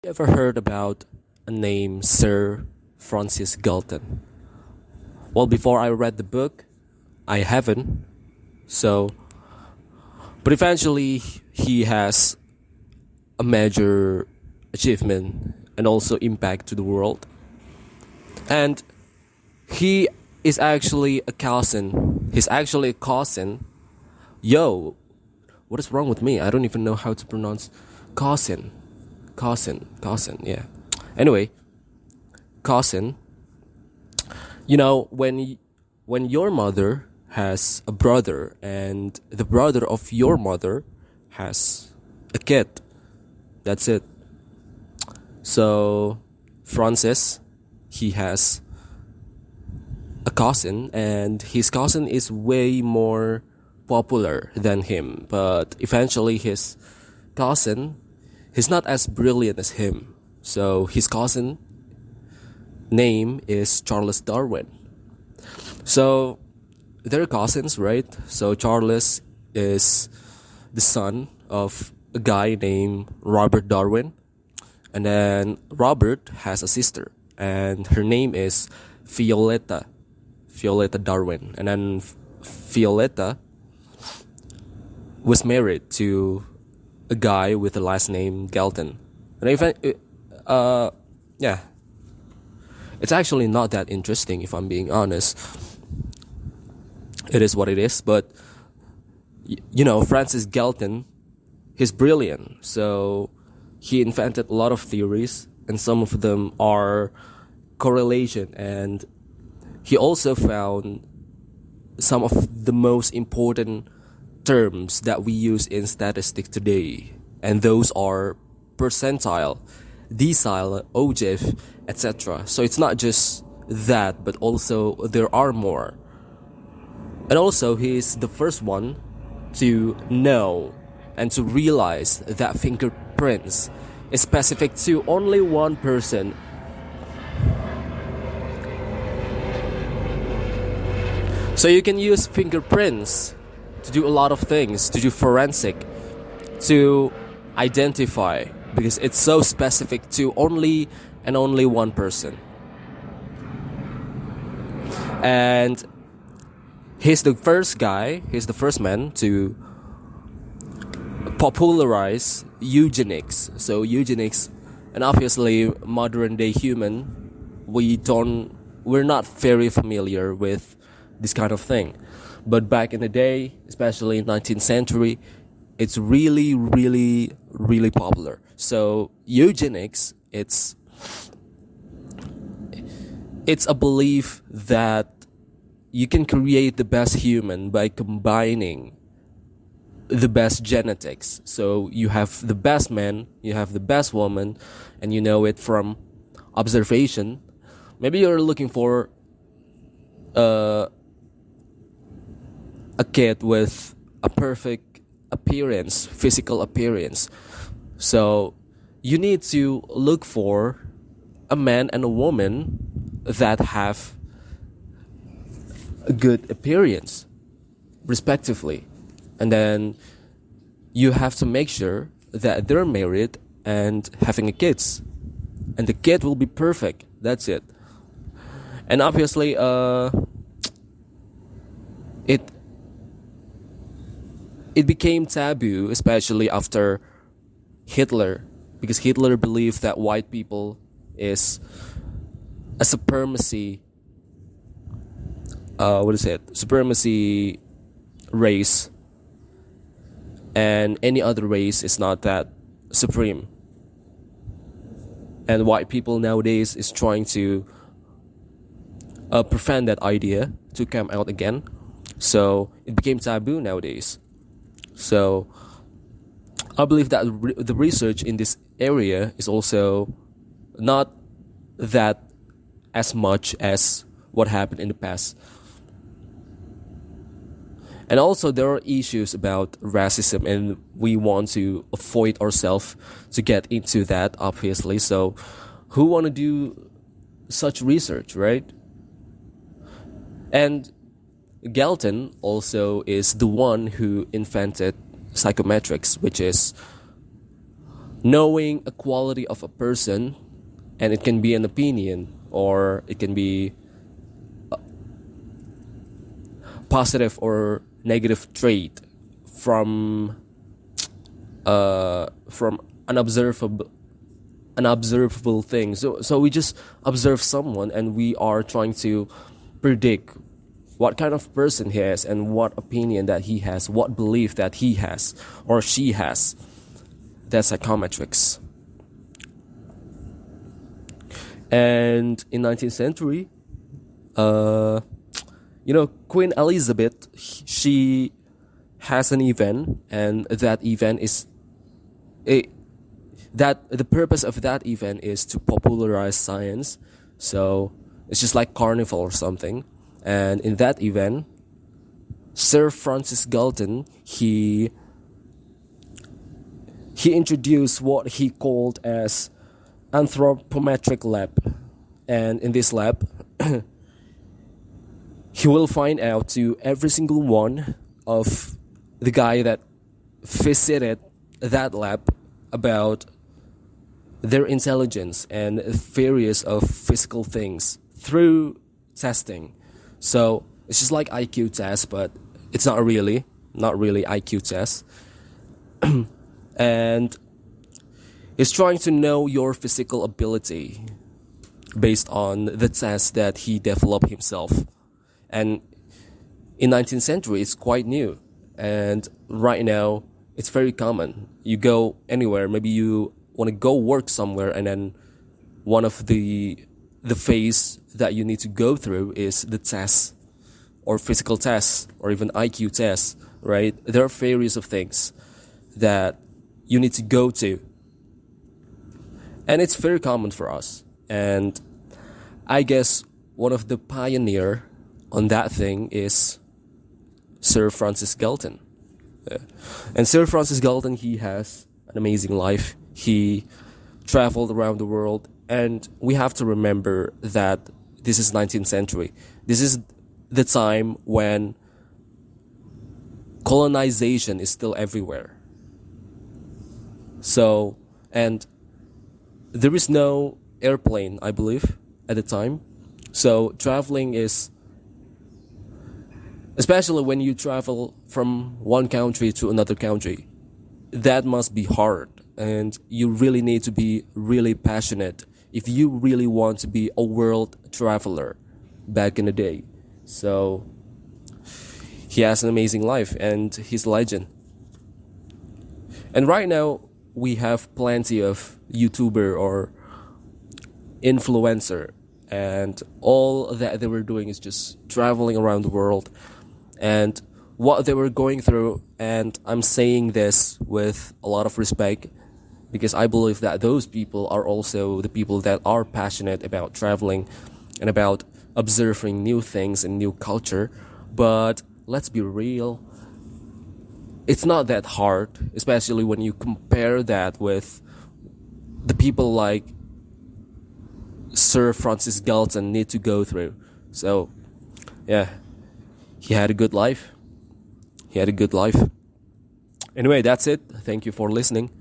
You ever heard about a name Sir Francis Galton? Well, before I read the book, I haven't. So, but eventually he has a major achievement and also impact to the world. And he is actually a cousin. He's actually a cousin. Yo, what is wrong with me? I don't even know how to pronounce cousin. Cousin, yeah. Anyway, cousin. You know, when your mother has a brother and the brother of your mother has a kid, that's it. So, Francis, he has a cousin, and his cousin is way more popular than him. But eventually, his cousin, he's not as brilliant as him. So, his cousin name is Charles Darwin. So, they're cousins, right? So, Charles is the son of a guy named Robert Darwin. And then Robert has a sister, and her name is Violetta Darwin. And then Violetta was married to a guy with the last name Galton. And yeah, it's actually not that interesting if I'm being honest. It is what it is, but you know, Francis Galton, he's brilliant. So he invented a lot of theories, and some of them are correlation, and he also found some of the most important terms that we use in statistics today, and those are percentile, decile, ogive, etc. So it's not just that, but also there are more. And also he's the first one to know and to realize that fingerprints is specific to only one person. So you can use fingerprints to do a lot of things, to do forensic, to identify, because it's so specific to only one person. And he's the first man to popularize eugenics. So eugenics, and obviously modern day human, we're not very familiar with this kind of thing. But back in the day, especially in 19th century, it's really, really, really popular. So eugenics, it's a belief that you can create the best human by combining the best genetics. So you have the best man, you have the best woman, and you know it from observation. Maybe you're looking for a kid with a perfect appearance, physical appearance. So you need to look for a man and a woman that have a good appearance, respectively. And then you have to make sure that they're married and having a kids. And the kid will be perfect. That's it. And obviously, it became taboo, especially after Hitler, because Hitler believed that white people is a supremacy race, and any other race is not that supreme. And white people nowadays is trying to prevent that idea to come out again. So it became taboo nowadays. So I believe that the research in this area is also not that as much as what happened in the past. And also there are issues about racism, and we want to avoid ourselves to get into that, obviously. So who want to do such research, right? And Galton also is the one who invented psychometrics, which is knowing a quality of a person, and it can be an opinion or it can be positive or negative trait from unobservable thing. So we just observe someone and we are trying to predict what kind of person he is and what opinion that he has, what belief that he has or she has. That's psychometrics. And in 19th century, Queen Elizabeth, she has an event, and that event is that the purpose of that event is to popularize science. So it's just like carnival or something. And in that event, Sir Francis Galton, he introduced what he called as anthropometric lab. And in this lab, he will find out to every single one of the guy that visited that lab about their intelligence and various of physical things through testing. So it's just like IQ test, but it's not really IQ test. And he's trying to know your physical ability based on the test that he developed himself. And in 19th century, it's quite new. And right now, it's very common. You go anywhere, maybe you want to go work somewhere, and then one of the phase that you need to go through is the test, or physical test, or even IQ test, right? There are various of things that you need to go to. And it's very common for us. And I guess one of the pioneer on that thing is Sir Francis Galton. Yeah. And Sir Francis Galton, he has an amazing life. He traveled around the world, and we have to remember that this is 19th century. This is the time when colonization is still everywhere. So, and there is no airplane, I believe, at the time. So traveling is, especially when you travel from one country to another country, that must be hard. And you really need to be really passionate if you really want to be a world traveler back in the day. So he has an amazing life, and he's a legend. And right now, we have plenty of YouTuber or influencer, and all that they were doing is just traveling around the world and what they were going through. And I'm saying this with a lot of respect, because I believe that those people are also the people that are passionate about traveling and about observing new things and new culture. But let's be real, it's not that hard, especially when you compare that with the people like Sir Francis Galton need to go through. So, yeah, he had a good life. Anyway, that's it. Thank you for listening.